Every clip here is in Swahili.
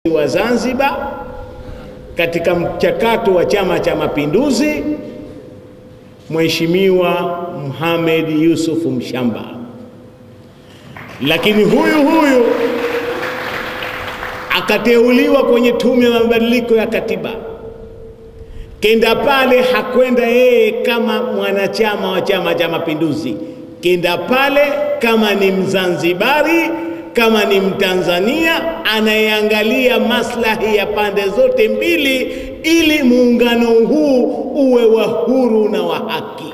wa Zanzibar katika mchakato wa Chama cha Mapinduzi, Mheshimiwa Mohamed Yusuf Mshamba. Lakini huyu akateuliwa kwenye tume ya mabadiliko ya katiba. Kenda pale hakwenda yeye kama mwanachama wa Chama cha Mapinduzi, kenda pale kama ni Mzanzibari, kama ni Mtanzania anayeangalia maslahi ya pande zote mbili ili muungano huu uwe wa huru na wa haki.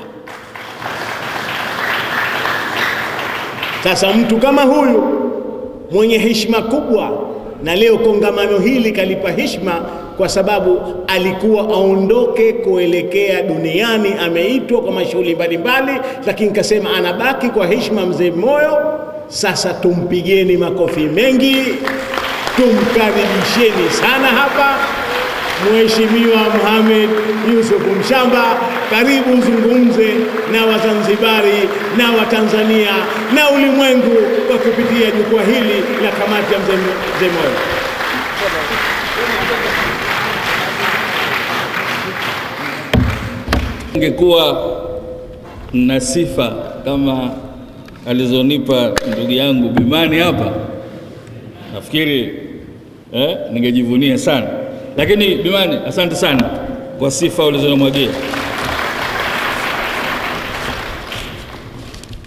Sasa mtu kama huyu mwenye heshima kubwa, na leo kongamano hili kalipa heshima kwa sababu alikuwa aondoke kuelekea duniani, ameitwa kwa mashughuli mbalimbali, lakini kasema anabaki kwa heshima mzee Moyo. Sasa tumpigeni makofi mengi, tumkaribisheni sana hapa Mheshimiwa Mohamed Yusuf Mshamba. Karibu zungumze na Wazanzibari na Watanzania na ulimwengu kwa kupitia jukwaa hili la kamati ya mzee Moyo. Ningekuwa na sifa kama alizonipa ndugu yangu Bimani hapa, nafikiri ningejivunia sana. Lakini Bimani, asante sana kwa sifa ulizonimwagia.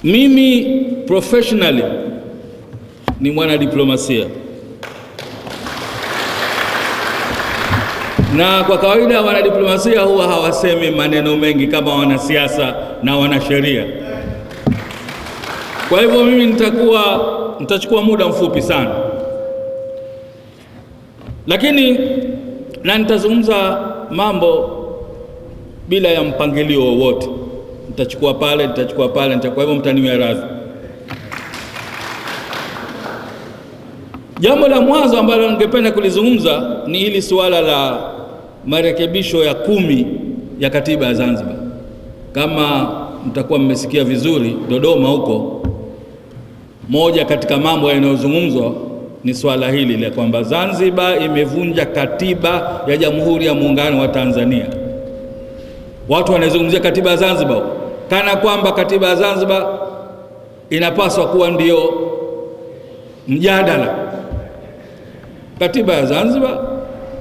Mimi professionally ni mwana diplomasia, na kwa kawaida wanadiplomasia huwa hawasemi maneno mengi kama wanasiasa na wanasheria. Kwa hivyo mimi nitachukua muda mfupi sana, lakini nitazungumza mambo bila ya mpangilio wowote. Nitachukua pale, kwa hivyo mtaniwe radhi. Jambo la mwanzo ambalo ningependa kulizungumza ni hili suala la marekebisho ya 10 ya katiba ya Zanzibar. Kama mtakuwa mmesikia vizuri Dodoma huko, moja katika mambo yanayozungumzwa ni swala hili la kwamba Zanzibar imevunja katiba ya Jamhuri ya Muungano wa Tanzania. Watu wanazungumzia katiba ya Zanzibar kana kwamba katiba ya Zanzibar inapaswa kuwa ndio mjadala. Katiba ya Zanzibar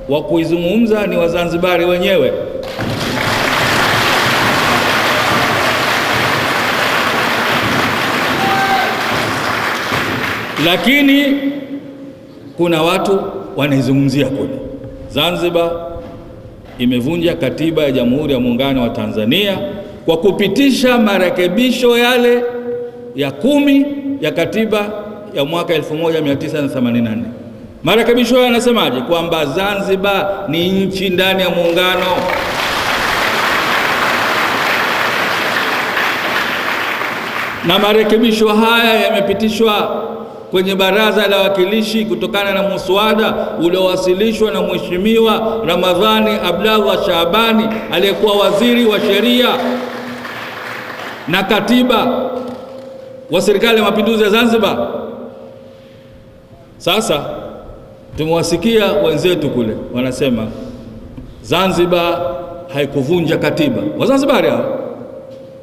wa kuizungumza ni Wazanzibari wenyewe. Lakini kuna watu wanaizungumzia kule. Zanzibar imevunja katiba ya Jamhuri ya Muungano wa Tanzania kwa kupitisha marekebisho yale ya 10 ya katiba ya mwaka 1984. Marekebisho haya yanasemaje? Kwamba Zanzibar ni nchi ndani ya muungano. Na marekebisho haya yamepitishwa kwenye Baraza la Wawakilishi kutokana na muswada uliowasilishwa na Mheshimiwa Ramadhani Abdallah Shaabani aliyekuwa waziri wa sheria na katiba wa Serikali ya Mapinduzi ya Zanzibar. Sasa tumewasikia wenzetu kule wanasema Zanzibar haikuvunja katiba. Wazanzibari hao,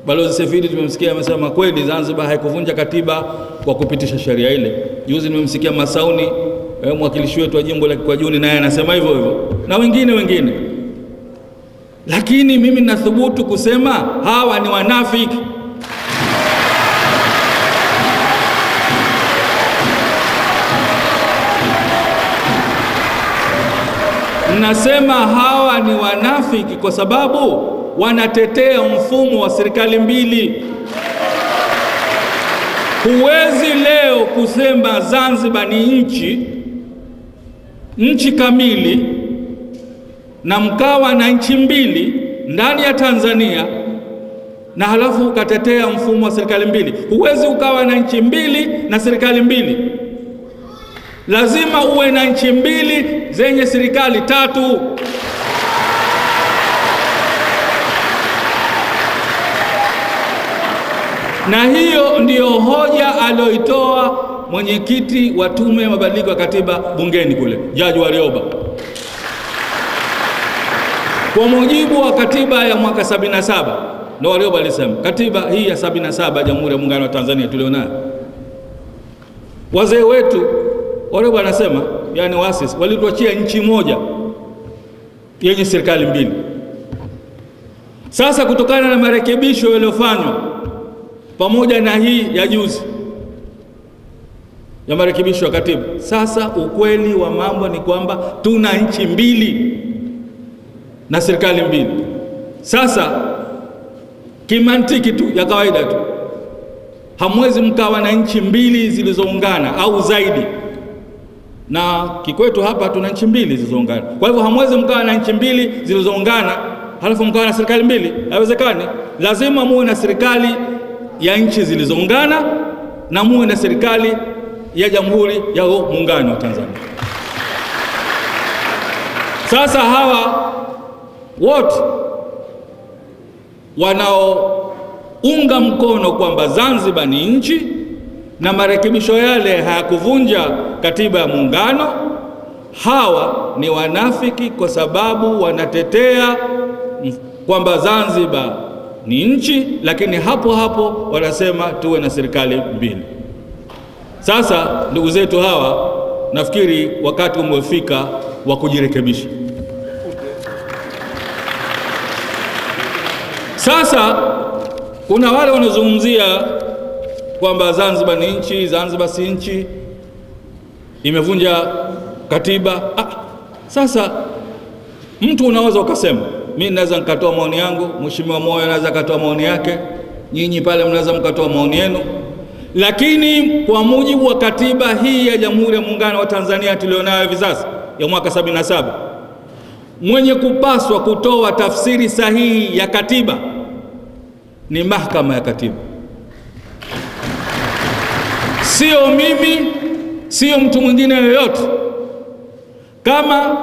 Balozi Sefidi tumemsikia amesema kweli Zanzibar haikuvunja katiba kwa kupitisha sheria ile. Juzi nimemsikia Masauni, mwakilishi wetu wa jimbo la Kikwajuni, naye anasema hivyo na wengine. Lakini mimi nathubutu kusema hawa ni wanafiki. Nasema hawa ni wanafiki kwa sababu wanatetea mfumo wa serikali mbili. Huwezi leo kusema Zanzibar ni nchi kamili na mkawa na nchi mbili ndani ya Tanzania na halafu ukatetea mfumo wa serikali mbili. Huwezi ukawa na nchi mbili na serikali mbili. Lazima uwe na nchi mbili zenye serikali 3. Na hiyo ndiyo hoja aliyoitoa mwenyekiti wa tume ya mabadiliko ya katiba bungeni kule, Jaji Warioba. Kwa mujibu wa katiba ya mwaka 77, ndio Warioba alisema katiba hii ya 77 Jamhuri ya Muungano wa Tanzania tulionayo, wazee wetu Warioba anasema, yani waasisi walituachia nchi moja yenye serikali mbili. Sasa kutokana na marekebisho yaliyofanywa pamoja na hii ya juzi ya marekebisho ya katiba, sasa ukweli wa mambo ni kwamba tuna nchi mbili na serikali mbili. Sasa kimantiki tu ya kawaida tu, hamwezi mkawa na nchi mbili zilizoungana au zaidi, na kikwetu hapa tuna nchi mbili zilizoungana. Kwa hivyo hamwezi mkawa na nchi mbili zilizoungana halafu mkawa na serikali mbili, haiwezekani. Lazima muwe na serikali ya nchi zilizoungana na muwe na serikali ya Jamhuri ya Muungano wa Tanzania. Sasa hawa wote wanaounga mkono kwamba Zanzibar ni nchi na marekebisho yale hayakuvunja katiba ya muungano, hawa ni wanafiki, kwa sababu wanatetea kwamba Zanzibar ni nchi, lakini hapo hapo wanasema tuwe na serikali mbili. Sasa ndugu zetu hawa, nafikiri wakati umefika wa kujirekebisha. Sasa kuna wale wanazungumzia kwamba Zanzibar ni nchi, Zanzibar si nchi, imevunja katiba. Sasa mtu unaweza ukasema, mimi naweza nikatoa maoni yangu, Mheshimiwa Moyo anaweza katoa maoni yake, nyinyi pale mnaweza mkatoa maoni yenu, lakini kwa mujibu wa katiba hii ya Jamhuri ya Muungano wa Tanzania tulionayo hivi sasa ya mwaka 77, mwenye kupaswa kutoa tafsiri sahihi ya katiba ni Mahakama ya Katiba. Sio mimi, sio mtu mwingine yoyote. Kama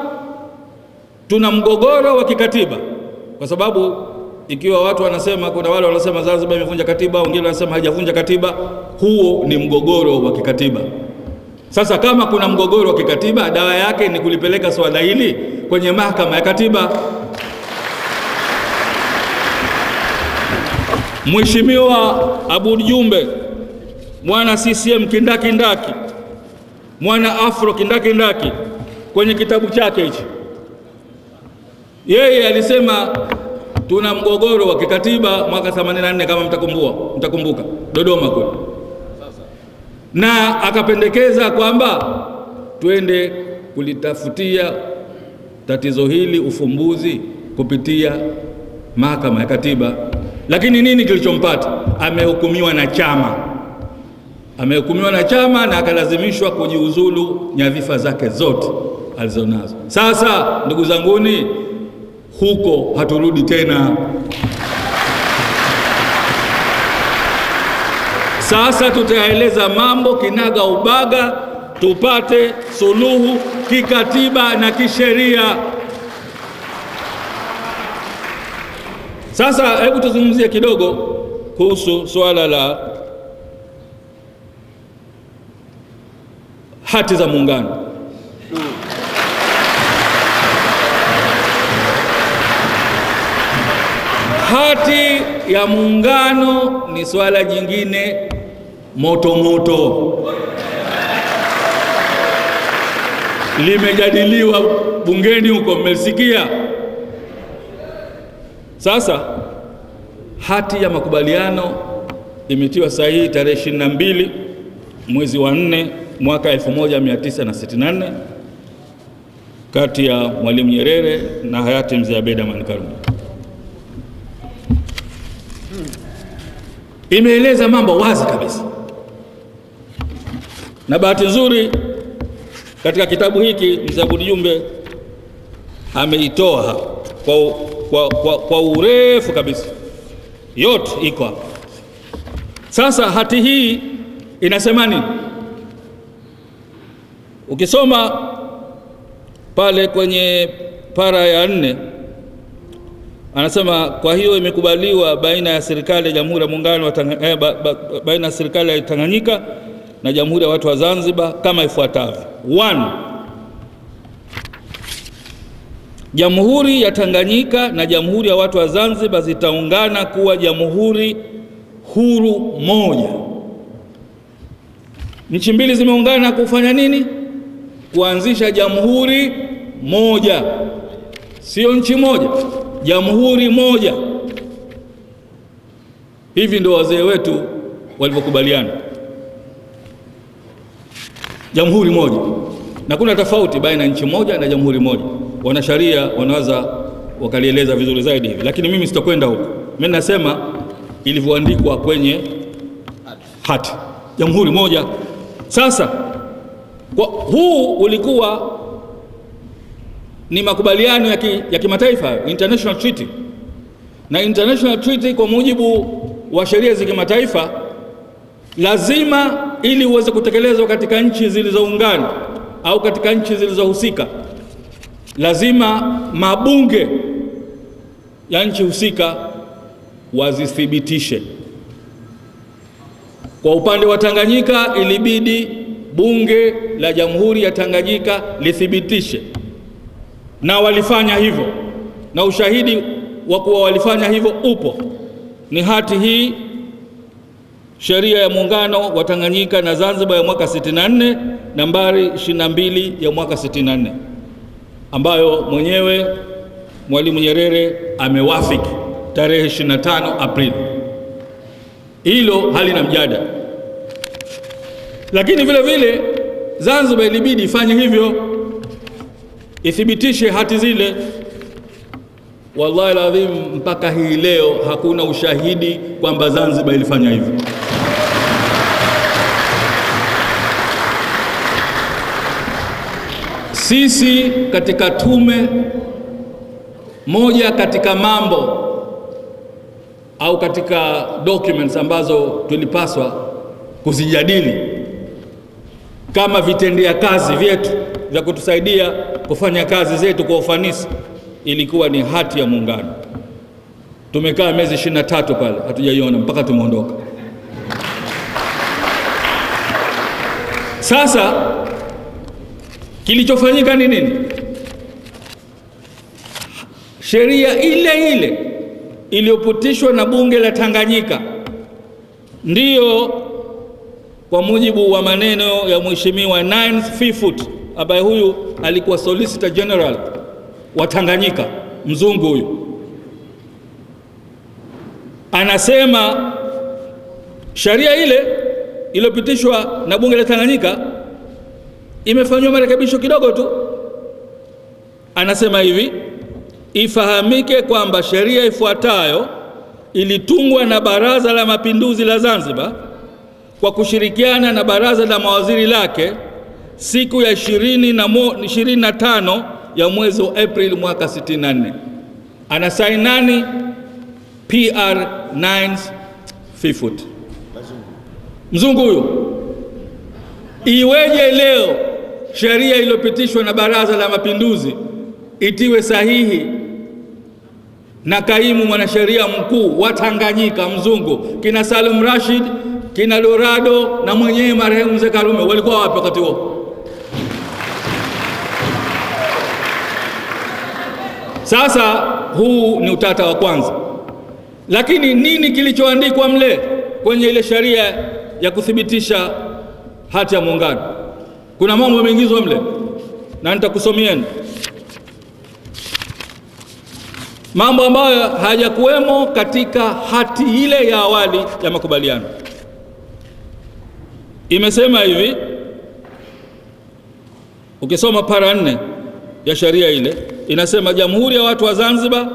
tuna mgogoro wa kikatiba, kwa sababu ikiwa watu wanasema, kuna wale wanasema Zanzibar imevunja katiba, wengine wanasema haijavunja katiba, huo ni mgogoro wa kikatiba. Sasa kama kuna mgogoro wa kikatiba, dawa yake ni kulipeleka swala hili kwenye Mahakama ya Katiba. Mheshimiwa Aboud Jumbe, mwana CCM kindakindaki, mwana Afro kindakindaki, kwenye kitabu chake hichi, yeye alisema tuna mgogoro wa kikatiba mwaka 84 kama mtakumbuka, Dodoma kule, na akapendekeza kwamba twende kulitafutia tatizo hili ufumbuzi kupitia Mahakama ya Katiba. Lakini nini kilichompata? Amehukumiwa na chama na akalazimishwa kujiuzulu nyadhifa zake zote alizonazo. Sasa ndugu zanguni, huko haturudi tena. Sasa tutaeleza mambo kinaga ubaga, tupate suluhu kikatiba na kisheria. Sasa hebu tuzungumzie kidogo kuhusu swala la hati za muungano. Hati ya muungano ni swala jingine moto, limejadiliwa bungeni huko, mmesikia. Sasa hati ya makubaliano imetiwa sahihi tarehe 22 mwezi wa 4 mwaka 1964 kati ya Mwalimu Nyerere na hayati Mzee Abeid Amani Karume. Imeeleza mambo wazi kabisa, na bahati nzuri katika kitabu hiki Mzee Aboud Jumbe ameitoa kwa urefu kabisa, yote iko hapa. Sasa hati hii inasema nini? Ukisoma pale kwenye para ya 4 anasema, kwa hiyo imekubaliwa baina ya serikali ya Jamhuri ya Muungano wa baina ya serikali ya Tanganyika na Jamhuri ya Watu wa Zanzibar kama ifuatavyo. 1. Jamhuri ya Tanganyika na Jamhuri ya Watu wa Zanzibar zitaungana kuwa jamhuri huru moja. Nchi mbili zimeungana kufanya nini? Kuanzisha jamhuri moja. Sio nchi moja, jamhuri moja. Hivi ndio wazee wetu walivyokubaliana. Jamhuri moja. Na kuna tofauti baina nchi moja na jamhuri moja. Wanasharia wanaweza wakalieleza vizuri zaidi hivi, lakini mimi sitakwenda huko. Mimi nasema ilivyoandikwa kwenye hati. Jamhuri moja. Sasa huu ulikuwa ni makubaliano ya kimataifa, international treaty. Na international treaty kwa mujibu wa sheria za kimataifa lazima ili uweze kutekelezwa katika nchi zilizoungana au katika nchi zilizohusika, lazima mabunge ya nchi husika wazithibitishe. Kwa upande wa Tanganyika ilibidi bunge la Jamhuri ya Tanganyika lithibitishe, na walifanya hivyo, na ushahidi wa kuwa walifanya hivyo upo ni hati hii, Sheria ya Muungano wa Tanganyika na Zanzibar ya mwaka 64 nambari 22 ya mwaka 64, ambayo mwenyewe Mwalimu Nyerere amewafiki tarehe 25 Aprili. Hilo halina mjadala. Lakini vile vile Zanzibar ilibidi ifanye hivyo, ithibitishe hati zile. Wallahi alazim, mpaka hii leo hakuna ushahidi kwamba Zanzibar ilifanya hivyo. Sisi katika tume, moja katika mambo au katika documents ambazo tulipaswa kuzijadili kama vitendea kazi vyetu vya kutusaidia kufanya kazi zetu kwa ufanisi, ilikuwa ni hati ya muungano. Tumekaa miezi 23 pale hatujaiona mpaka tumeondoka. Sasa kilichofanyika ni nini? Sheria ile ile iliyopitishwa na bunge la Tanganyika ndiyo, kwa mujibu wa maneno ya Mheshimiwa Nines Fifoot, ambaye huyu alikuwa Solicitor General wa Tanganyika, mzungu huyu, anasema sheria ile iliyopitishwa na bunge la Tanganyika imefanywa marekebisho kidogo tu. Anasema hivi: ifahamike kwamba sheria ifuatayo ilitungwa na Baraza la Mapinduzi la Zanzibar kwa kushirikiana na Baraza la Mawaziri lake siku ya 25 ya mwezi wa Aprili mwaka 64. Anasaini nani? PR Nines Fifoot, mzungu huyu. Iweje leo sheria iliyopitishwa na Baraza la Mapinduzi itiwe sahihi na kaimu mwanasheria mkuu wa Tanganyika mzungu? Kina Salum Rashid, kina Dorado na mwenyewe marehemu Mzee Karume walikuwa wapi wakati huo? Sasa huu ni utata wa kwanza. Lakini nini kilichoandikwa mle kwenye ile sheria ya kuthibitisha hati ya muungano? Kuna mambo yameingizwa mle na nitakusomieni mambo ambayo hayakuwemo katika hati ile ya awali ya makubaliano. Imesema hivi, ukisoma para 4 ya sheria ile inasema Jamhuri ya Watu wa Zanzibar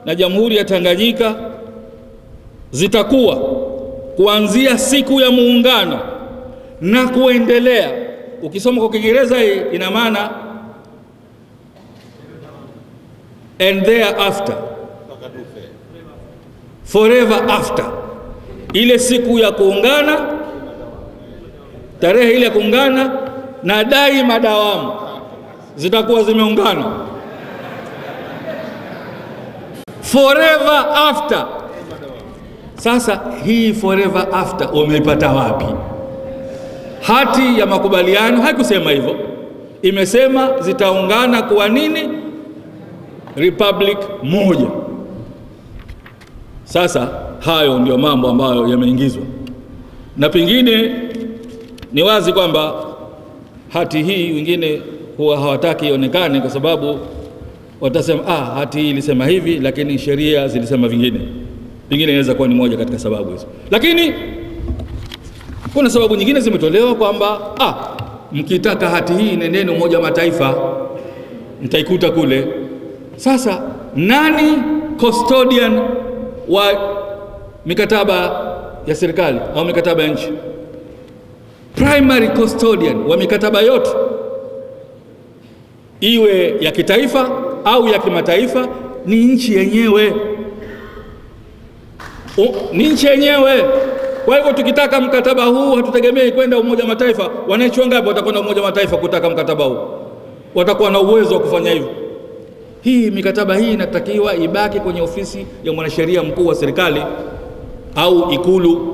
na Jamhuri ya Tanganyika zitakuwa kuanzia siku ya muungano na kuendelea. Ukisoma kwa Kiingereza hii ina maana and thereafter, forever after. Ile siku ya kuungana, tarehe ile ya kuungana na daima dawamu zitakuwa zimeungana. Forever after. Sasa hii forever after umeipata wapi? hati ya makubaliano haikusema hivyo, imesema zitaungana kuwa nini? Republic moja. Sasa hayo ndio mambo ambayo yameingizwa, na pengine ni wazi kwamba hati hii wengine huwa hawataki ionekane kwa sababu watasema hati hii ilisema hivi lakini sheria zilisema vingine. Pengine inaweza kuwa ni moja katika sababu hizo, lakini kuna sababu nyingine zimetolewa kwamba mkitaka hati hii nendeni Umoja wa Mataifa, mtaikuta kule. Sasa nani custodian wa mikataba ya serikali au mikataba ya nchi? Primary custodian wa mikataba yote, iwe ya kitaifa au ya kimataifa, ni nchi yenyewe. Ni nchi yenyewe. Kwa hivyo tukitaka mkataba huu hatutegemei kwenda Umoja wa Mataifa. Wananchi wangapi watakwenda Umoja wa Mataifa kutaka mkataba huu? Watakuwa na uwezo wa kufanya hivyo? Hii mikataba hii inatakiwa ibaki kwenye ofisi ya mwanasheria mkuu wa serikali au Ikulu.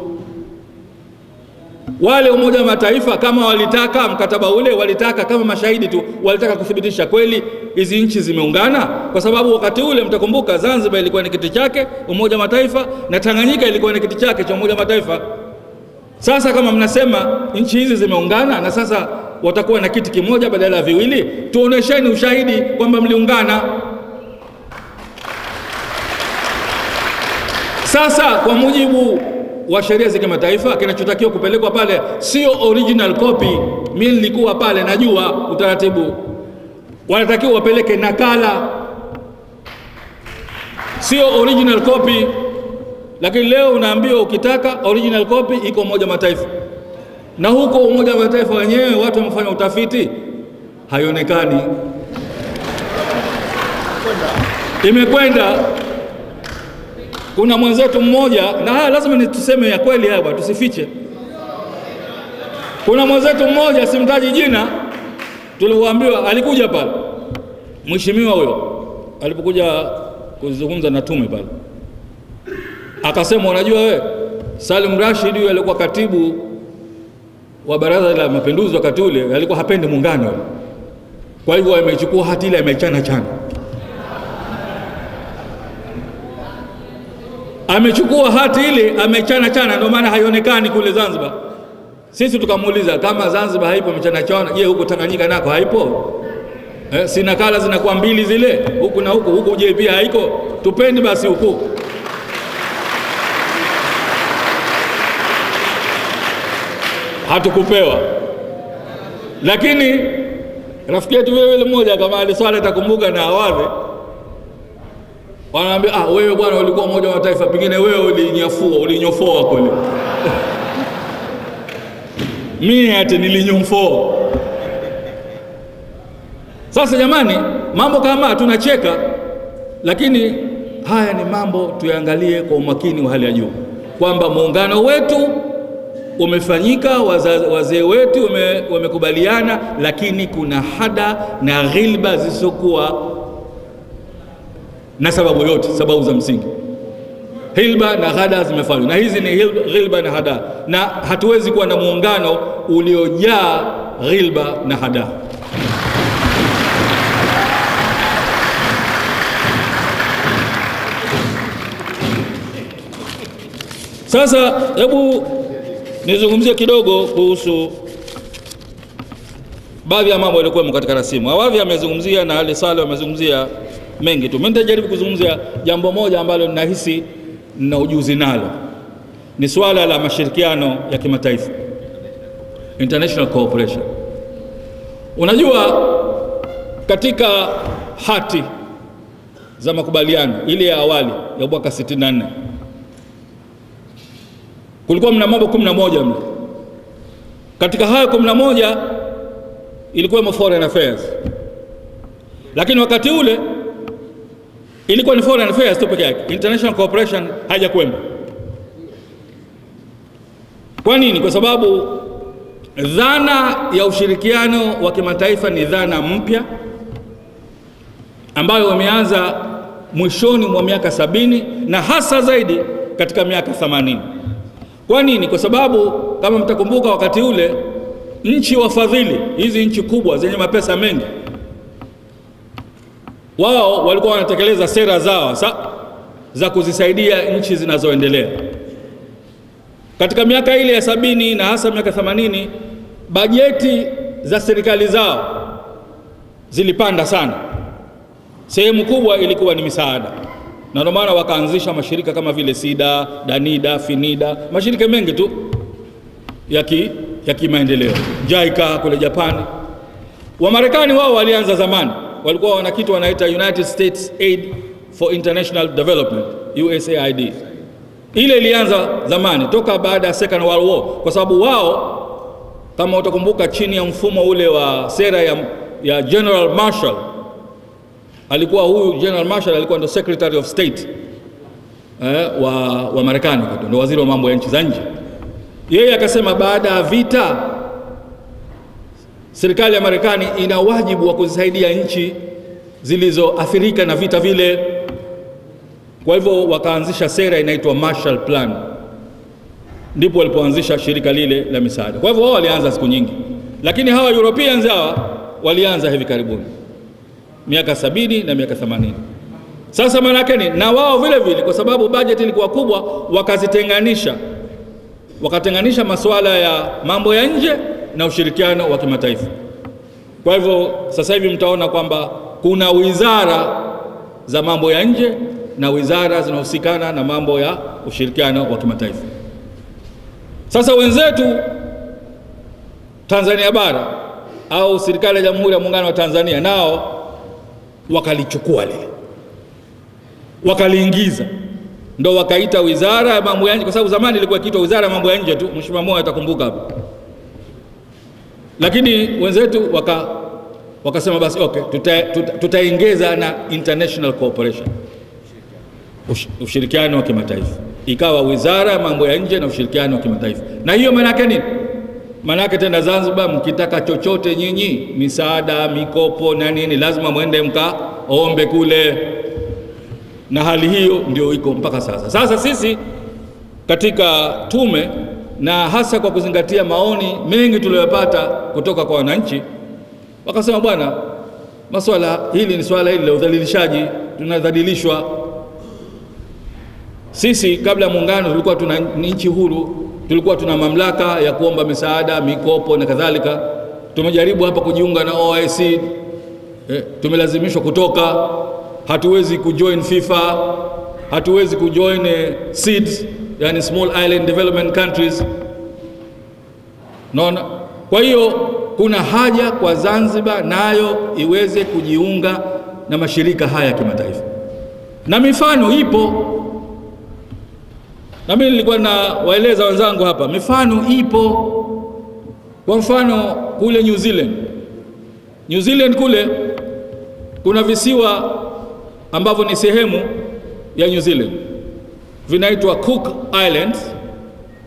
Wale Umoja wa Mataifa kama walitaka mkataba ule, walitaka kama mashahidi tu, walitaka kuthibitisha kweli hizi nchi zimeungana, kwa sababu wakati ule mtakumbuka Zanzibar ilikuwa ni kiti chake Umoja wa Mataifa na Tanganyika ilikuwa ni kiti chake cha Umoja wa Mataifa. Sasa kama mnasema nchi hizi zimeungana na sasa watakuwa na kiti kimoja badala ya viwili, tuonesheni ushahidi kwamba mliungana. Sasa kwa mujibu wa sheria za kimataifa, kinachotakiwa kupelekwa pale sio original copy. Mimi nilikuwa pale, najua utaratibu. Wanatakiwa wapeleke nakala, sio original copy. Lakini leo unaambiwa ukitaka original copy iko Umoja wa Mataifa, na huko Umoja wa Mataifa wenyewe watu wamefanya utafiti, haionekani. Imekwenda. Kuna mwenzetu mmoja, na lazima nituseme ya kweli hapa, tusifiche. Kuna mwenzetu mmoja, simtaji jina, tuliwaambiwa, alikuja pale mheshimiwa huyo alipokuja kuzungumza na tume pale, akasema unajua wewe, Salim Rashid huyo alikuwa katibu wa Baraza la Mapinduzi wakati ule, alikuwa hapendi muungano, kwa hivyo amechukua hati ile amechana chana. Amechukua hati ile amechana chana, ndio maana haionekani kule Zanzibar. Sisi tukamuuliza kama Zanzibar haipo amechana chana, je, huko Tanganyika nako haipo? Si nakala zinakuwa mbili zile, huku na huku, huku je pia haiko? Tupeni basi huku. Hatukupewa. Lakini rafiki yetu yule mmoja kama aliswali atakumbuka na Awadhi, wanaambia wewe bwana ulikuwa Umoja wa Mataifa, pengine wewe ulinyofoa kweli. Mimi hata nilinyofoa. Sasa jamani, mambo kama tunacheka, lakini haya ni mambo tuyaangalie kwa umakini wa hali ya juu, kwamba muungano wetu umefanyika, wazee wetu wamekubaliana, lakini kuna hada na ghilba zisizokuwa na sababu yote, sababu za msingi. Hilba na hada zimefanywa, na hizi ni ghilba na hada, na hatuwezi kuwa na muungano uliojaa ghilba na hada. Sasa hebu nizungumzie kidogo kuhusu baadhi ya mambo yalikuwa katika rasimu. Awadhi amezungumzia na Ali Saleh amezungumzia mengi tu. Mimi nitajaribu kuzungumzia jambo moja ambalo ninahisi na ujuzi nalo. Ni swala la mashirikiano ya kimataifa, international cooperation. Unajua katika hati za makubaliano ile ya awali ya mwaka 64 kulikuwa mna mambo 11 mle. Katika hayo 11 ilikuwa foreign affairs, lakini wakati ule ilikuwa ni foreign affairs tu pekee yake, international cooperation haijakwenda. Kwa nini? Kwa sababu dhana ya ushirikiano wa kimataifa ni dhana mpya ambayo wameanza mwishoni mwa miaka 70 na hasa zaidi katika miaka 80. Kwa nini? Kwa sababu kama mtakumbuka wakati ule nchi wafadhili, hizi nchi kubwa zenye mapesa mengi, wao walikuwa wanatekeleza sera zao za kuzisaidia nchi zinazoendelea. Katika miaka ile ya 70 na hasa miaka 80, bajeti za serikali zao zilipanda sana. Sehemu kubwa ilikuwa ni misaada, na ndio maana wakaanzisha mashirika kama vile SIDA, DANIDA, FINIDA, mashirika mengi tu ya kimaendeleo, JICA kule Japani. Wamarekani wao walianza zamani, walikuwa wana kitu wanaita United States Aid for International Development, USAID. Ile ilianza zamani toka baada ya Second World War, kwa sababu wao, kama utakumbuka, chini ya mfumo ule wa sera ya General Marshall, alikuwa huyu General Marshall alikuwa ndo Secretary of State wa Marekani, ndo waziri wa mambo ya nchi za nje. Yeye akasema baada ya vita serikali ya Marekani ina wajibu wa kuzisaidia nchi zilizoathirika na vita vile. Kwa hivyo wakaanzisha sera inaitwa Marshall Plan, ndipo walipoanzisha shirika lile la misaada. Kwa hivyo wao walianza siku nyingi, lakini hawa Europeans hawa walianza hivi karibuni, miaka 70 na miaka 80. Sasa maana yake ni na wao vile vile, kwa sababu budget ilikuwa kubwa, wakatenganisha masuala ya mambo ya nje na ushirikiano wa kimataifa. Kwa hivyo sasa hivi mtaona kwamba kuna wizara za mambo ya nje na wizara zinahusikana na mambo ya ushirikiano wa kimataifa. Sasa wenzetu Tanzania bara au serikali ya Jamhuri ya Muungano wa Tanzania nao wakalichukua lile, wakaliingiza, ndo wakaita wizara ya mambo ya nje, kwa sababu zamani ilikuwa kiitwa wizara ya mambo ya nje tu, Mheshimiwa Moyo atakumbuka hapo. Lakini wenzetu wakasema basi okay, tutaongeza na international cooperation, ushirikiano wa kimataifa, ikawa wizara ya mambo ya nje na ushirikiano wa kimataifa. Na hiyo maana yake nini? Maana yake tena Zanzibar, mkitaka chochote nyinyi, misaada, mikopo na nini, lazima muende mkaombe kule, na hali hiyo ndio iko mpaka sasa. Sasa sisi katika tume, na hasa kwa kuzingatia maoni mengi tuliyopata kutoka kwa wananchi, wakasema bwana, masuala hili ni swala hili la udhalilishaji, tunadhalilishwa. Sisi kabla ya muungano tulikuwa tuna nchi huru, tulikuwa tuna mamlaka ya kuomba misaada, mikopo na kadhalika. Tumejaribu hapa kujiunga na OIC, tumelazimishwa kutoka. Hatuwezi kujoin FIFA, hatuwezi kujoin SIDS, yani Small Island Development Countries. Naona kwa hiyo kuna haja kwa Zanzibar nayo iweze kujiunga na mashirika haya ya kimataifa, na mifano ipo. Na mimi nilikuwa na waeleza wenzangu hapa, mifano ipo. Kwa mfano kule New Zealand kule kuna visiwa ambavyo ni sehemu ya New Zealand, vinaitwa Cook Islands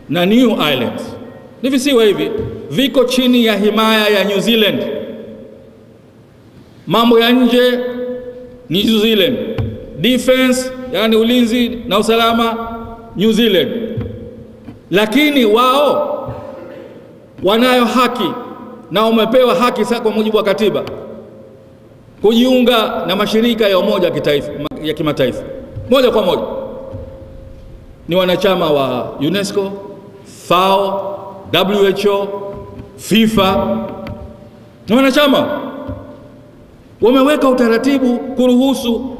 na New Islands. Ni visiwa hivi viko chini ya himaya ya New Zealand. Mambo ya nje ni New Zealand, defense yani ulinzi na usalama New Zealand. Lakini wao wanayo haki na wamepewa haki sasa kwa mujibu wa katiba kujiunga na mashirika ya umoja ya kimataifa moja kwa moja. Ni wanachama wa UNESCO, FAO, WHO, FIFA, ni wanachama. Wameweka utaratibu kuruhusu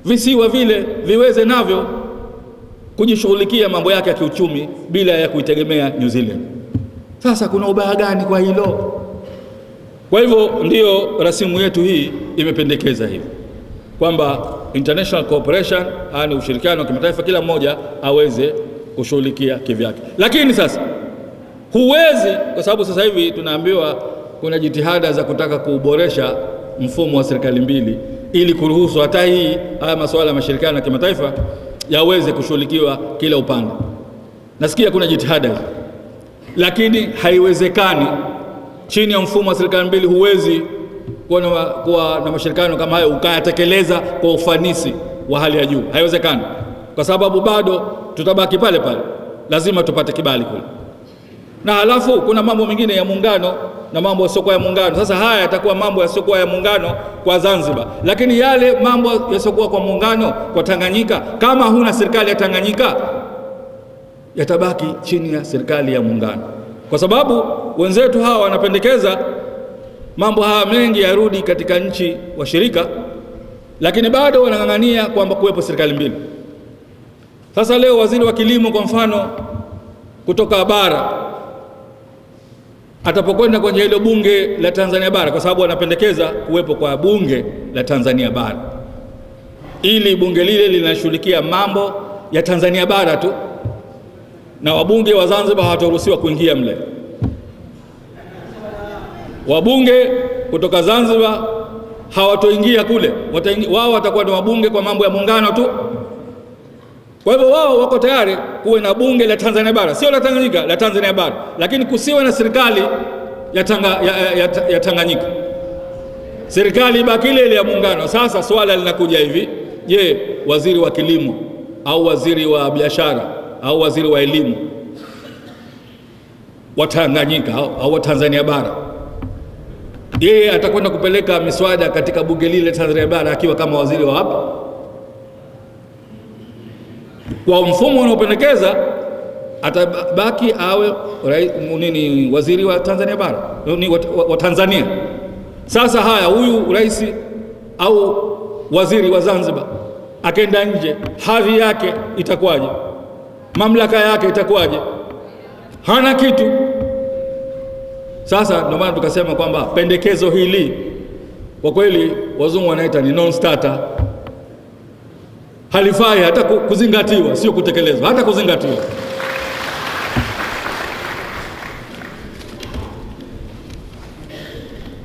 visiwa vile viweze navyo kujishughulikia mambo yake ya kiuchumi bila ya kuitegemea New Zealand. Sasa kuna ubaya gani kwa hilo? Kwa hivyo ndio rasimu yetu hii imependekeza hivi kwamba international cooperation, yani ushirikiano wa kimataifa, kila mmoja aweze kushughulikia kivyake. Lakini sasa huwezi, kwa sababu sasa hivi tunaambiwa kuna jitihada za kutaka kuboresha mfumo wa serikali mbili ili kuruhusu hata haya masuala ya mashirikiano ya kimataifa yaweze kushughulikiwa kila upande. Nasikia kuna jitihada hizo, lakini haiwezekani chini ya mfumo wa serikali mbili. Huwezi kuwa na mashirikiano kama hayo ukayatekeleza kwa ufanisi wa hali ya juu. Haiwezekani, kwa sababu bado tutabaki pale pale, lazima tupate kibali kule. Na halafu kuna mambo mengine ya muungano na mambo yasiokuwa ya muungano. Sasa haya yatakuwa mambo yasiokuwa ya muungano kwa Zanzibar, lakini yale mambo yasiokuwa kwa muungano kwa Tanganyika, kama huna serikali ya Tanganyika, yatabaki chini ya serikali ya muungano, kwa sababu wenzetu hawa wanapendekeza mambo haya mengi yarudi katika nchi washirika, lakini bado wanang'ang'ania kwamba kuwepo serikali mbili. Sasa leo waziri wa kilimo kwa mfano kutoka bara atapokwenda kwenye hilo bunge la Tanzania bara, kwa sababu wanapendekeza kuwepo kwa bunge la Tanzania bara, ili bunge lile linashughulikia mambo ya Tanzania bara tu, na wabunge wa Zanzibar hawataruhusiwa kuingia mle. Wabunge kutoka Zanzibar hawatoingia kule, wao watakuwa ni wabunge kwa mambo ya muungano tu. Kwa hivyo wao wako tayari kuwe na bunge la Tanzania bara, sio la Tanganyika, la Tanzania bara, lakini kusiwe na serikali ya Tanganyika, serikali ibaki ile ya muungano. Sasa swala linakuja hivi, je, waziri wa kilimo au waziri wa biashara au waziri wa elimu wa Tanganyika au wa Tanzania bara, yeye atakwenda kupeleka miswada katika bunge lile Tanzania bara akiwa kama waziri wa hapa? Kwa mfumo unaopendekeza atabaki awe waziri wa Tanzania bara, wa Tanzania. Sasa haya, huyu rais au waziri wa Zanzibar akenda nje, hadhi yake itakuwaje? Mamlaka yake itakuwaje? Hana kitu. Sasa ndio maana tukasema kwamba pendekezo hili kwa kweli wazungu wanaita ni non starter, halifai hata kuzingatiwa, sio kutekelezwa, hata kuzingatiwa.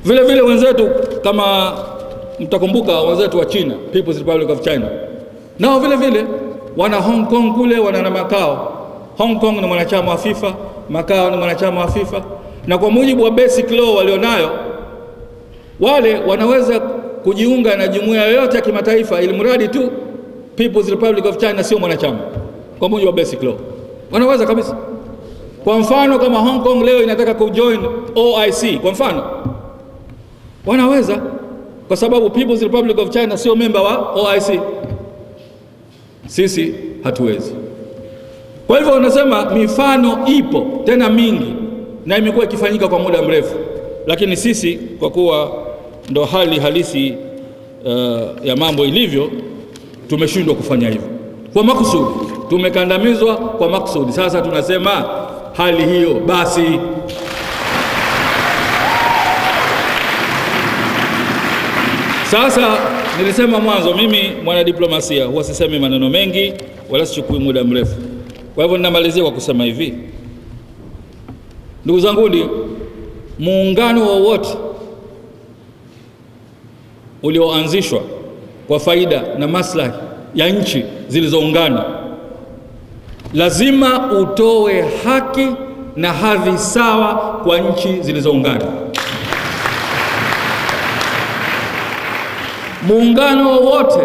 Vile vile wenzetu, kama mtakumbuka, wenzetu wa China, People's Republic of China, nao vile vile wana Hong Kong kule, wana na Macau. Hong Kong ni mwanachama wa FIFA, Macau ni mwanachama wa FIFA, na kwa mujibu wa basic law walionayo, wale wanaweza kujiunga na jumuiya yoyote ya kimataifa ili mradi tu People's Republic of China sio mwanachama. Kwa mujibu wa basic law wanaweza kabisa. Kwa mfano kama Hong Kong leo inataka kujoin OIC kwa mfano, wanaweza, kwa sababu People's Republic of China sio member wa OIC. Sisi hatuwezi. Kwa hivyo wanasema mifano ipo tena mingi na imekuwa ikifanyika kwa muda mrefu, lakini sisi kwa kuwa ndo hali halisi ya mambo ilivyo, tumeshindwa kufanya hivyo kwa makusudi, tumekandamizwa kwa makusudi. Sasa tunasema hali hiyo basi. Sasa nilisema mwanzo, mimi mwana diplomasia huwa sisemi maneno mengi wala sichukui muda mrefu. Kwa hivyo ninamalizia kwa kusema hivi, ndugu zangu, muungano wowote ulioanzishwa kwa faida na maslahi ya nchi zilizoungana lazima utoe haki na hadhi sawa kwa nchi zilizoungana. Muungano wowote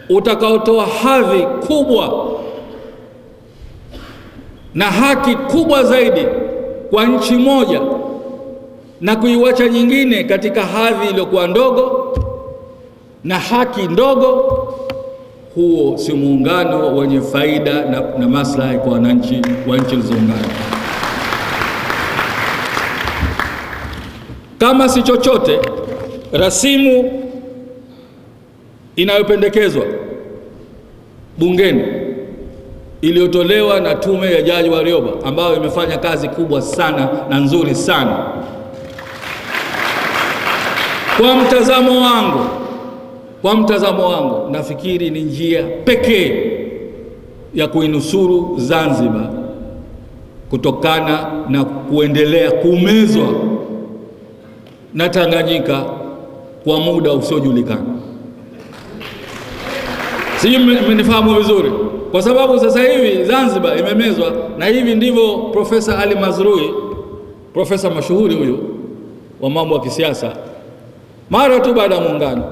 utakaotoa hadhi kubwa na haki kubwa zaidi kwa nchi moja na kuiwacha nyingine katika hadhi iliyokuwa ndogo na haki ndogo, huo si muungano wenye faida na maslahi kwa wananchi wa nchi zilizoungana. Kama si chochote, rasimu inayopendekezwa bungeni iliyotolewa na tume ya Jaji Warioba, ambayo imefanya kazi kubwa sana na nzuri sana, kwa mtazamo wangu nafikiri ni njia pekee ya kuinusuru Zanzibar kutokana na kuendelea kumezwa na Tanganyika kwa muda usiojulikana. Sijui mmenifahamu vizuri, kwa sababu sasa hivi Zanzibar imemezwa, na hivi ndivyo Profesa Ali Mazrui, profesa mashuhuri huyu wa mambo ya kisiasa, mara tu baada ya muungano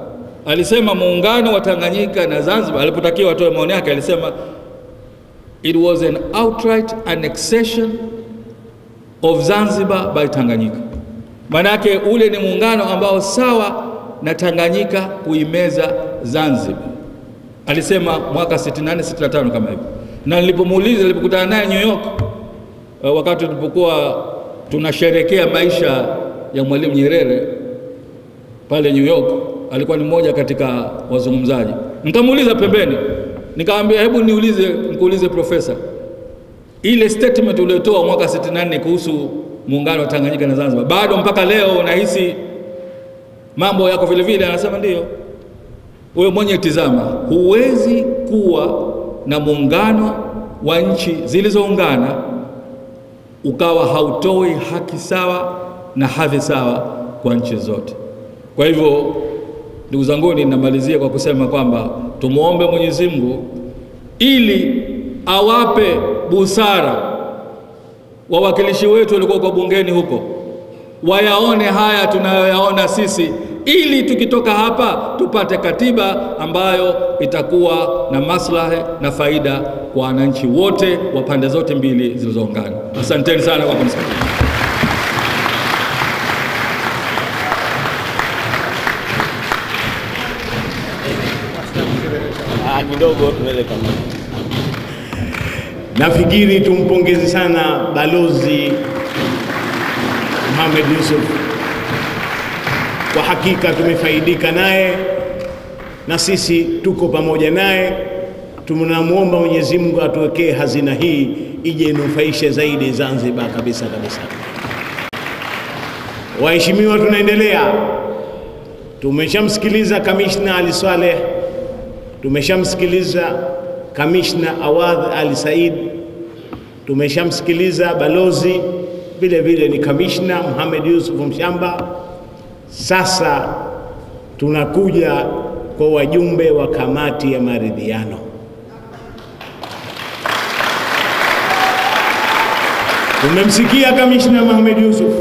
alisema muungano wa Tanganyika na Zanzibar, alipotakiwa atoe maoni yake alisema it was an outright annexation of Zanzibar by Tanganyika. Manake ule ni muungano ambao sawa na Tanganyika kuimeza Zanzibar. Alisema mwaka 64 65 kama hivyo. Na nilipokutana naye New York wakati tulipokuwa tunasherehekea maisha ya Mwalimu Nyerere pale New York, alikuwa ni mmoja katika wazungumzaji. Nikamuuliza pembeni, nikamwambia hebu nikuulize profesa, ile statement uliotoa mwaka 64 kuhusu muungano wa Tanganyika na Zanzibar, bado mpaka leo unahisi mambo yako vile vile? Anasema ndio. Wewe mwenye tizama, huwezi kuwa na muungano wa nchi zilizoungana ukawa hautoi haki sawa na hadhi sawa kwa nchi zote. Kwa hivyo ndugu zangu, ninamalizia kwa kusema kwamba tumuombe Mwenyezi Mungu ili awape busara wawakilishi wetu walikuwa kwa bungeni huko, wayaone haya tunayoyaona sisi, ili tukitoka hapa tupate katiba ambayo itakuwa na maslahi na faida kwa wananchi wote wa pande zote mbili zilizoungana. Asanteni sana kwa kunisikiliza. Kidogo tueleka. Nafikiri tumpongeze sana Balozi Mohamed Yusuf. Kwa hakika tumefaidika naye na sisi tuko pamoja naye. Tunamuomba Mwenyezi Mungu atuwekee hazina hii ije nufaishe zaidi Zanzibar kabisa kabisa. Waheshimiwa, tunaendelea. Tumeshamsikiliza Kamishna Ali Saleh, tumeshamsikiliza Kamishna Awadh Ali Said, tumeshamsikiliza balozi vile vile ni Kamishna Mohamed Yusuf Mshamba. Sasa tunakuja kwa wajumbe wa kamati ya maridhiano. Tumemsikia Kamishna Mohamed Yusuf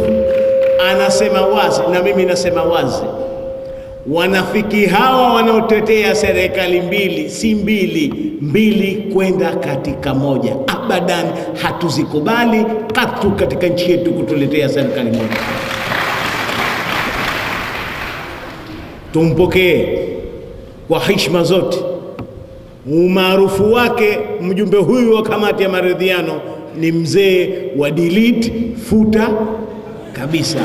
anasema wazi, na mimi nasema wazi, wanafiki hawa wanaotetea serikali mbili, si mbili kwenda katika moja, abadan hatuzikubali katu katika nchi yetu kutuletea serikali moja. Tumpokee kwa heshima zote. Umaarufu wake mjumbe huyu wa kamati ya maridhiano ni mzee wa delete futa kabisa.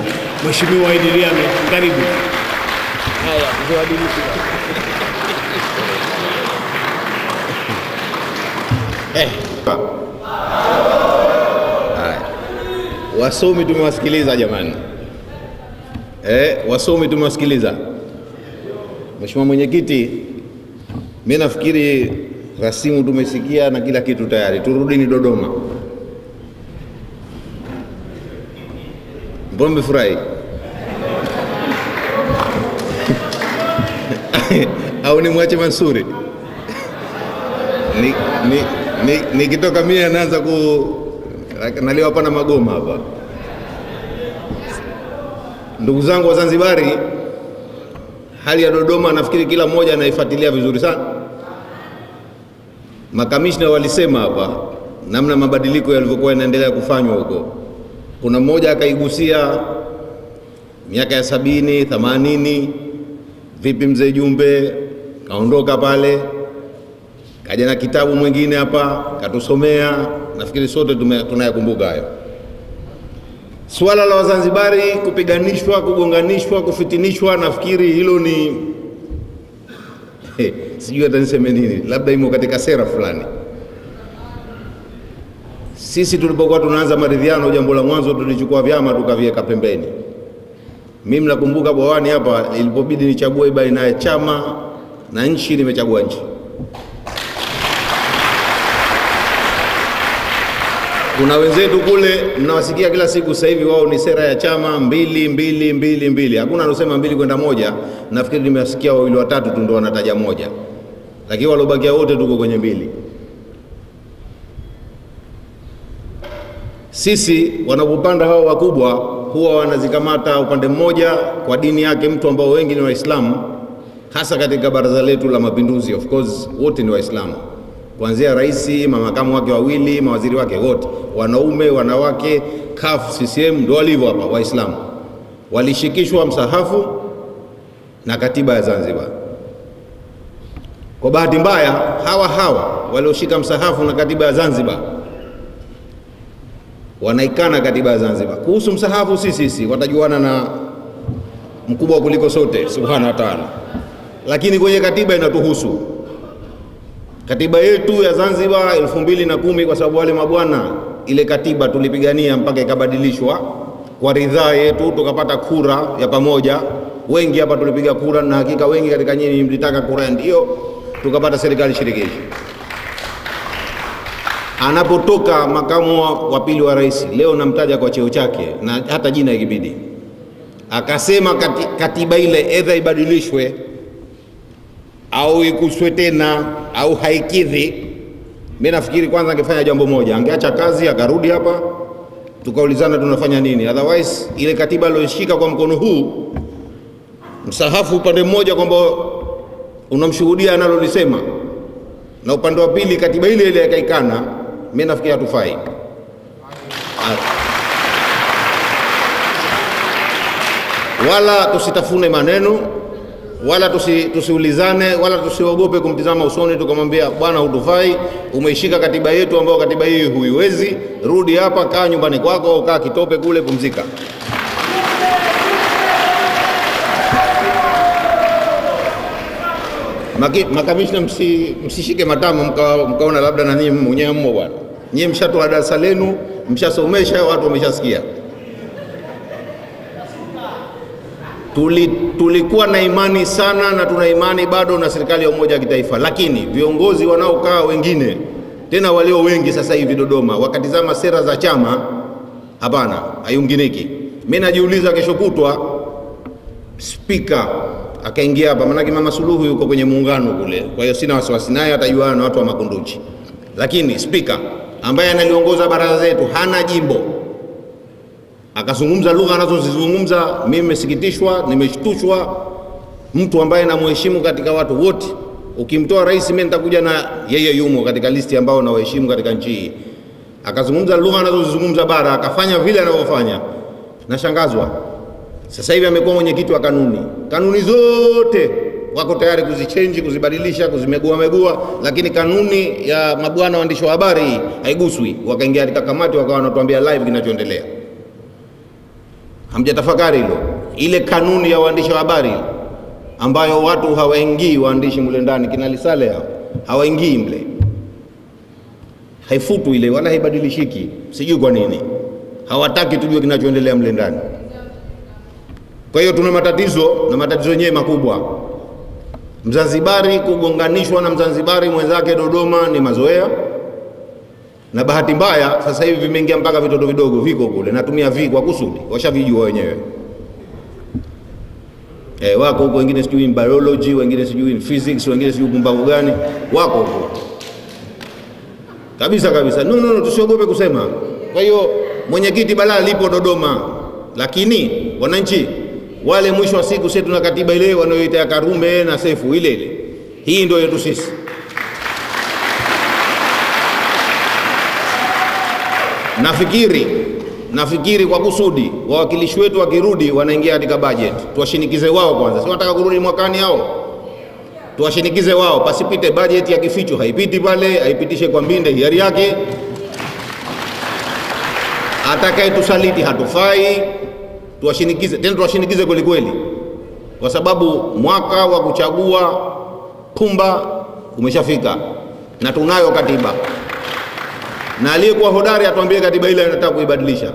Mheshimiwa Idiliano, karibu. Haya, mzee wa delete. Wasomi tumewasikiliza jamani. Wasomi tumewasikiliza. Mheshimiwa Mwenyekiti, mimi nafikiri rasimu tumesikia na kila kitu tayari. Turudini Dodoma. Mbona mmefurahi? Au ni mwache Mansuri? Nikitoka mimi anaanza naliwa hapa na magoma hapa. Ndugu zangu wa Zanzibari, hali ya Dodoma nafikiri kila mmoja anaifuatilia vizuri sana. Makamishna walisema hapa namna mabadiliko yalivyokuwa yanaendelea kufanywa huko. Kuna mmoja akaigusia miaka ya 70, 80, vipi mzee Jumbe kaondoka pale, kaja na kitabu mwingine hapa katusomea. Nafikiri sote tunayakumbuka hayo. Swala la Wazanzibari kupiganishwa, kugonganishwa, kufitinishwa, nafikiri hilo ni sijui hata niseme nini, labda imo katika sera fulani. Sisi tulipokuwa tunaanza maridhiano, jambo la mwanzo tulichukua vyama tukaviweka pembeni. Mimi nakumbuka Bwawani hapa ilipobidi nichague baina ya chama na nchi, nimechagua nchi. Kuna wenzetu kule mnawasikia kila siku sasa hivi, wao ni sera ya chama 2. Hakuna anasema 2 kwenda 1. Nafikiri nimewasikia wawili watatu tu ndio wanataja 1. Lakini walobakia wote tuko kwenye 2. Sisi wanapopanda hao wakubwa huwa wanazikamata upande mmoja kwa dini yake mtu ambao wengi ni Waislamu, hasa katika baraza letu la Mapinduzi. Of course wote ni Waislamu. kuanzia rais, makamu wake wawili, mawaziri wake wote, wanaume, wanawake, CUF, CCM, ndio walivyo hapa Waislamu. Walishikishwa msahafu na katiba ya Zanzibar. Kwa bahati mbaya, hawa walioshika msahafu na katiba ya Zanzibar wanaikana katiba ya Zanzibar. Kuhusu msahafu sisi watajuana na mkubwa kuliko sote subhanahu wa ta'ala, lakini kwenye katiba inatuhusu. Katiba yetu ya Zanzibar 2010, kwa sababu wale mabwana, ile katiba tulipigania mpaka ikabadilishwa kwa ridhaa yetu, tukapata kura ya pamoja. Wengi hapa tulipiga kura, na hakika wengi katika nyinyi mlitaka kura ndio, tukapata serikali shirikishi. Anapotoka makamu wa pili wa rais, leo namtaja kwa cheo chake na hata jina ikibidi, akasema katiba ile edha ibadilishwe au ikuswe tena au haikidhi, mimi nafikiri kwanza angefanya jambo moja, angeacha kazi akarudi hapa tukaulizana tunafanya nini. Otherwise ile katiba aliyoshika kwa mkono huu, msahafu upande mmoja kwamba unamshuhudia analolisema, na upande wa pili katiba ile ile yakaikana, mimi nafikiri hatufai. Wala tusitafune maneno, wala tusiulizane, wala tusiogope kumtizama usoni tukamwambia bwana hutufai, umeishika katiba yetu ambayo katiba hii huiwezi, rudi hapa, kaa nyumbani kwako au kaa Kitope kule pumzika. Makamishna msishike matamu mkaona labda na nyinyi mwenyewe mmo bwana. Nyinyi mshatoa darasa lenu, mshasomesha, watu wameshasikia. Tulikuwa na imani sana na tuna imani bado na serikali ya umoja wa kitaifa, lakini viongozi wanaokaa wengine, tena walio wengi sasa hivi Dodoma, wakatizama sera za chama, hapana, hayunginiki. Mimi najiuliza kesho kutwa spika akaingia hapa, maana Mama Suluhu yuko kwenye muungano kule, kwa hiyo sina wasiwasi naye, atajuana na watu wa Makunduchi. Lakini spika ambaye analiongoza baraza zetu hana jimbo, akazungumza lugha anazozizungumza, mimi nimesikitishwa, nimeshtushwa. Mtu ambaye namheshimu katika watu wote, ukimtoa rais mimi nitakuja na yeye yumo katika listi ambao nawaheshimu katika nchi hii, akazungumza lugha anazozizungumza bara, akafanya vile anavyofanya, nashangazwa. Sasa hivi amekuwa mwenyekiti wa kanuni zote wako tayari kuzichange, kuzibadilisha, kuzimegua, lakini kanuni ya mabwana waandishi wa habari haiguswi. Wakaingia katika kamati wakawa wanatuambia live kinachoendelea. Hamjatafakari hilo? Ile kanuni ya waandishi wa habari ambayo watu hawaingii, waandishi mle ndani kina Lisale hao hawaingii mle, haifutu ile wala haibadilishiki. Sijui kwa nini hawataki tujue kinachoendelea mle ndani. Kwa hiyo tuna matatizo, na matatizo yenyewe makubwa. Mzanzibari kugonganishwa na Mzanzibari mwenzake Dodoma ni mazoea, na bahati mbaya sasa hivi vimeingia mpaka vitoto vidogo viko kule, natumia kwa kusudi, washavijua wenyewe. Wako huko wengine sijui in biology, wengine sijui in physics, wengine sijui pumbavu gani, wako huko kabisa. No, tusiogope kusema. Kwa hiyo mwenyekiti balaa lipo Dodoma, lakini wananchi wale mwisho wa siku sisi tuna katiba ile wanayoita ya Karume na Sefu ile. Hii ndio yetu sisi. Nafikiri kwa kusudi wawakilishi wetu wakirudi wanaingia katika budget, tuwashinikize wao kwanza. Si wanataka kurudi mwakani hao, tuwashinikize wao, pasipite budget ya kificho, haipiti pale, haipitishe kwa mbinde hiari yake. Atakaye tusaliti hatufai, tuwashinikize, tena tuwashinikize kweli kweli, kwa sababu mwaka wa kuchagua pumba umeshafika na tunayo katiba. Na aliyekuwa hodari atuambie katiba ile anataka kuibadilisha.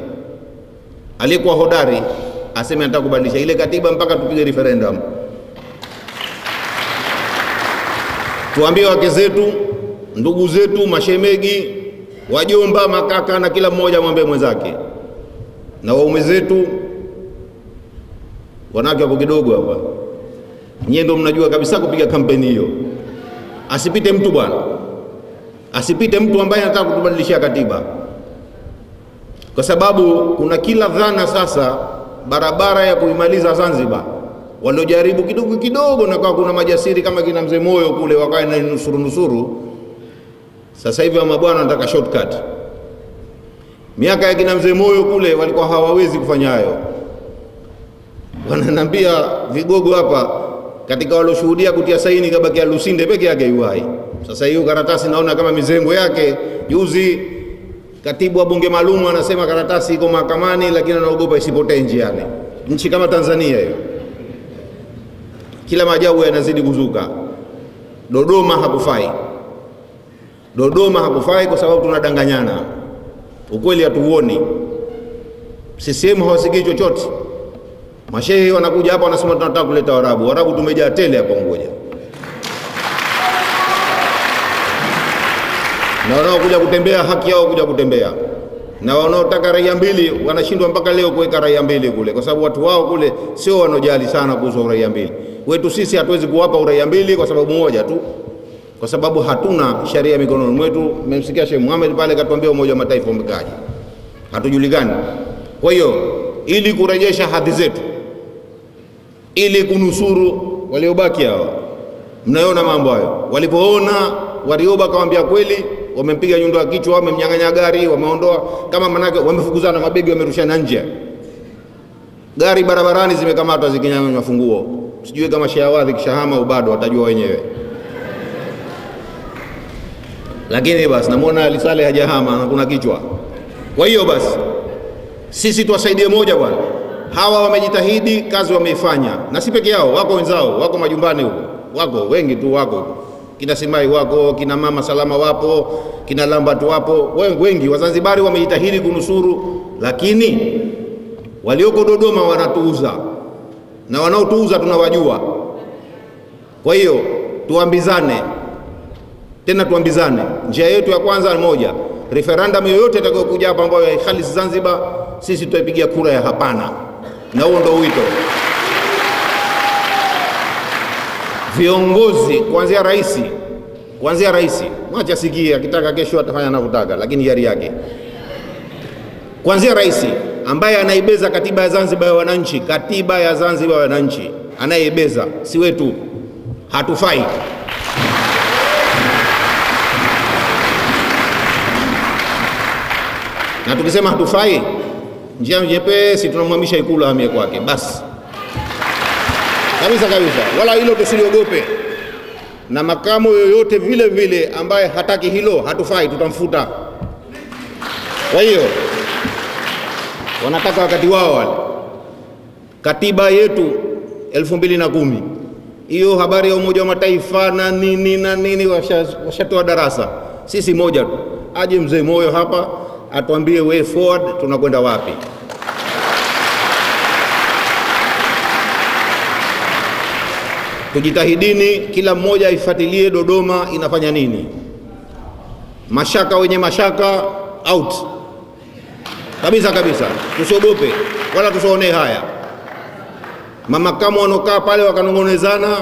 Aliyekuwa hodari aseme anataka kubadilisha ile katiba mpaka tupige referendum. Tuambie wake zetu, ndugu zetu, mashemegi, wajomba, makaka, na kila mmoja mwambie mwenzake, na waume zetu, wanawake wako kidogo hapa, nyie ndio mnajua kabisa kupiga kampeni hiyo. Asipite mtu bwana, asipite mtu ambaye anataka kutubadilishia katiba, kwa sababu kuna kila dhana sasa barabara ya kuimaliza Zanzibar. Waliojaribu kidogo na kwa kuna majasiri kama kina Mzee Moyo kule wakae na nusuru, Sasa hivi wa mabwana wanataka shortcut. Miaka ya kina Mzee Moyo kule walikuwa hawawezi kufanya hayo. Wananiambia vigogo hapa katika waloshuhudia kutia saini kabaki Lusinde peke yake yuhai. Sasa hiyo karatasi naona kama mizengo yake. Juzi katibu wa bunge maalum anasema karatasi iko mahakamani, lakini anaogopa isipotee njiani. Nchi kama Tanzania hiyo, kila maajabu yanazidi kuzuka. Dodoma hakufai. Dodoma hakufai kwa sababu tunadanganyana. Ukweli hatuuoni. CCM hawasikii chochote. Mashehe wanakuja hapa wanasema tunataka kuleta Waarabu. Waarabu tumejaa tele hapa Unguja. Na wanaokuja kutembea haki yao kuja kutembea. Na wanaotaka raia mbili wanashindwa mpaka leo kuweka raia mbili kule, kwa sababu watu wao kule sio wanojali sana kuhusu raia mbili. Wetu sisi hatuwezi kuwapa uraia mbili kwa sababu moja tu, kwa sababu hatuna sharia mikononi mwetu. Mmemsikia Sheikh Muhammad pale katuambia Umoja wa Mataifa umekaje, hatujulikani. Kwa hiyo ili kurejesha hadhi zetu, ili kunusuru waliobaki hao, mnaona mambo hayo. Walipoona Warioba kawaambia kweli, wamempiga nyundo ya kichwa, wamemnyang'anya gari, wameondoa kama manake wamefukuzana, mabegi wamerushana nje. Gari barabarani zimekamatwa zikinyang'anywa funguo. Sijui kama Shahawadhi kishahama au bado, watajua wenyewe. Lakini basi namuona Ali Saleh hajahama na kuna kichwa. Kwa hiyo basi sisi tuwasaidie moja bwana. Hawa wamejitahidi, kazi wameifanya. Na si peke yao, wako wenzao, wako majumbani huko. Wako wengi tu wako. Kina Simai wako, kina Mama Salama wapo, kina Lambert wapo, wengi. Wazanzibari wamejitahidi kunusuru, lakini walioko Dodoma wanatuuza. Na wanaotuuza tunawajua. Kwa hiyo tuambizane. Tena tuambizane. Njia yetu ya kwanza ni moja. Referendum yoyote itakayokuja hapa ambayo haihalisi Zanzibar, sisi tutaipigia kura ya hapana. Na huo ndio wito. Viongozi kuanzia rais, mwacha sikia, akitaka kesho atafanya anavyotaka, lakini hiari yake. Kuanzia rais ambaye anaibeza katiba ya Zanzibar ya wananchi, katiba ya Zanzibar ya wananchi anayeibeza, si wetu, hatufai. Na tukisema hatufai, njia nyepesi tunamhamisha Ikulu ahamie kwake, basi. Kabisa, wala hilo tusiliogope. Na makamo yoyote vile vile ambaye hataki hilo, hatufai, tutamfuta. Kwa hiyo wanataka wakati wao wale. Katiba yetu 2010, hiyo habari ya Umoja wa Mataifa na nini washatoa darasa. Sisi moja tu, aje Mzee Moyo hapa atuambie way forward, tunakwenda wapi. Tujitahidini, kila mmoja ifuatilie Dodoma inafanya nini. Mashaka wenye mashaka out. Kabisa, tusiogope wala tusione haya. Mama kama wanokaa pale wakanongonezana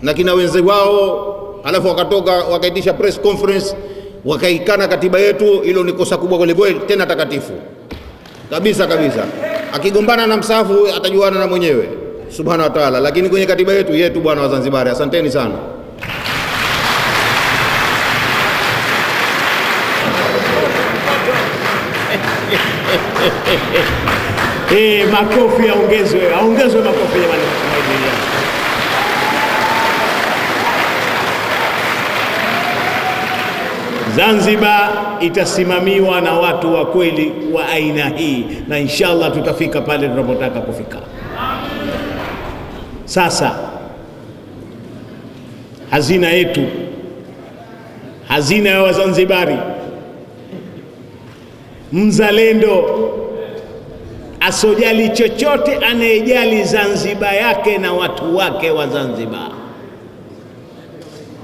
na kina wenzi wao, alafu wakatoka wakaitisha press conference wakaikana katiba yetu, hilo ni kosa kubwa kweli, tena takatifu. Kabisa. Akigombana na msafu atajuana na mwenyewe Subhanahu wa Ta'ala, lakini kwenye katiba yetu bwana wa Zanzibar. Asanteni sana. Makofi aongezwe makofi jamani. Zanzibar itasimamiwa na watu wa kweli wa aina hii, na inshallah tutafika pale tunapotaka kufika. Sasa hazina yetu, hazina ya Wazanzibari, mzalendo asojali chochote, anayejali Zanzibar yake na watu wake wa Zanzibar.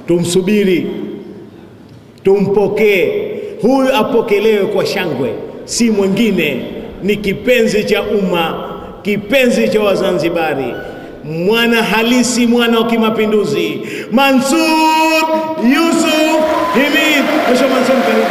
Tumsubiri, tumpokee. Huyu apokelewe kwa shangwe, si mwingine, ni kipenzi cha umma, kipenzi cha Wazanzibari, mwana halisi, mwana wa kimapinduzi, Mansur Yusuf Himid. Mheshimiwa Mansur, karibu.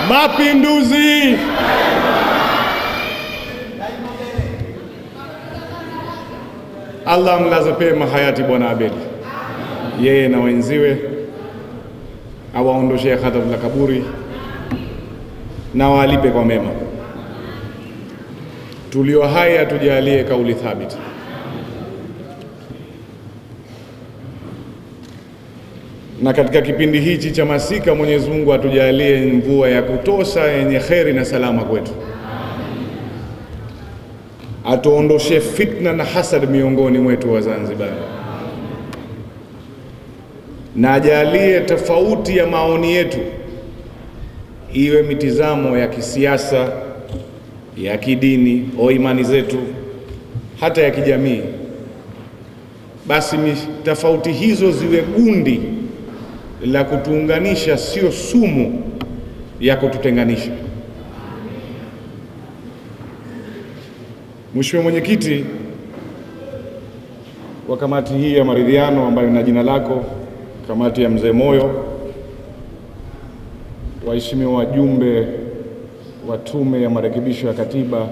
Mapinduzi! Allah mlaze pema hayati Bwana Abedi, yeye na wenziwe, awaondoshee adhabu la kaburi na walipe kwa mema. Tulio hai atujalie kauli thabiti. Na katika kipindi hichi cha masika, Mwenyezi Mungu atujalie mvua ya kutosha yenye kheri na salama kwetu. Atuondoshe fitna na hasad miongoni mwetu wa Zanzibar. Na ajalie tofauti ya maoni yetu iwe mitizamo ya kisiasa, ya kidini au imani zetu, hata ya kijamii. Basi tofauti hizo ziwe gundi la kutuunganisha, sio sumu ya kututenganisha. Mheshimiwa Mwenyekiti wa kamati hii ya maridhiano ambayo na jina lako, kamati ya Mzee Moyo, waheshimiwa wajumbe wa tume ya marekebisho ya katiba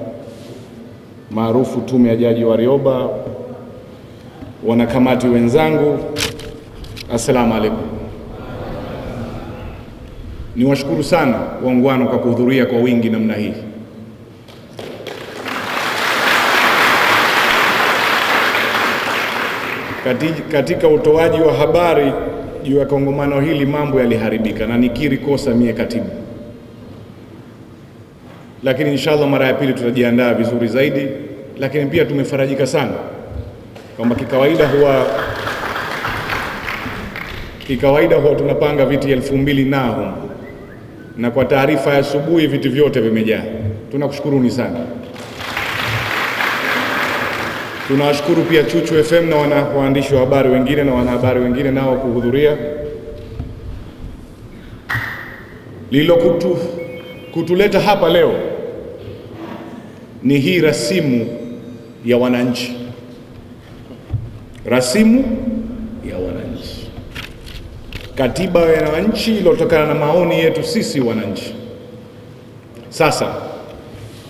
maarufu tume ya Jaji Warioba, wanakamati wenzangu, assalamu alaikum. Niwashukuru sana waungwana kwa kuhudhuria kwa wingi namna hii. Katika utoaji wa habari juu ya kongamano hili mambo yaliharibika, na nikiri kosa mie katibu, lakini inshallah mara ya pili tutajiandaa vizuri zaidi. Lakini pia tumefarajika sana kwamba kikawaida huwa tunapanga viti 2000 nao, na kwa taarifa ya asubuhi viti vyote vimejaa. Tunakushukuruni sana. Tunawashukuru pia Chuchu FM na waandishi wa habari wengine na wanahabari wengine nao kuhudhuria. Lilo kutuleta hapa leo ni hii rasimu ya wananchi. Rasimu ya wananchi. Katiba ya wananchi iliyotokana na maoni yetu sisi wananchi. Sasa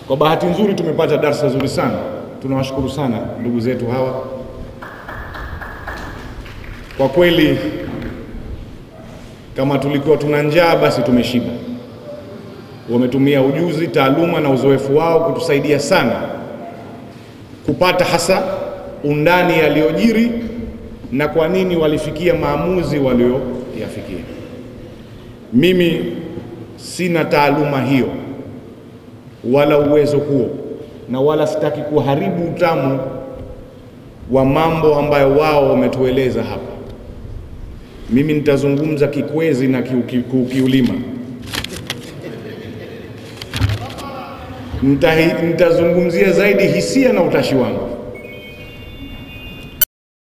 kwa bahati nzuri tumepata darasa zuri sana. Tunawashukuru sana ndugu zetu hawa. Kwa kweli kama tulikuwa tuna njaa basi tumeshiba. Wametumia ujuzi, taaluma na uzoefu wao kutusaidia sana kupata hasa undani yaliyojiri na kwa nini walifikia maamuzi walioyafikia. Mimi sina taaluma hiyo wala uwezo huo, na wala sitaki kuharibu utamu wa mambo ambayo wao wametueleza hapa. Mimi nitazungumza kikwezi na kiulima. Nitazungumzia zaidi hisia na utashi wangu.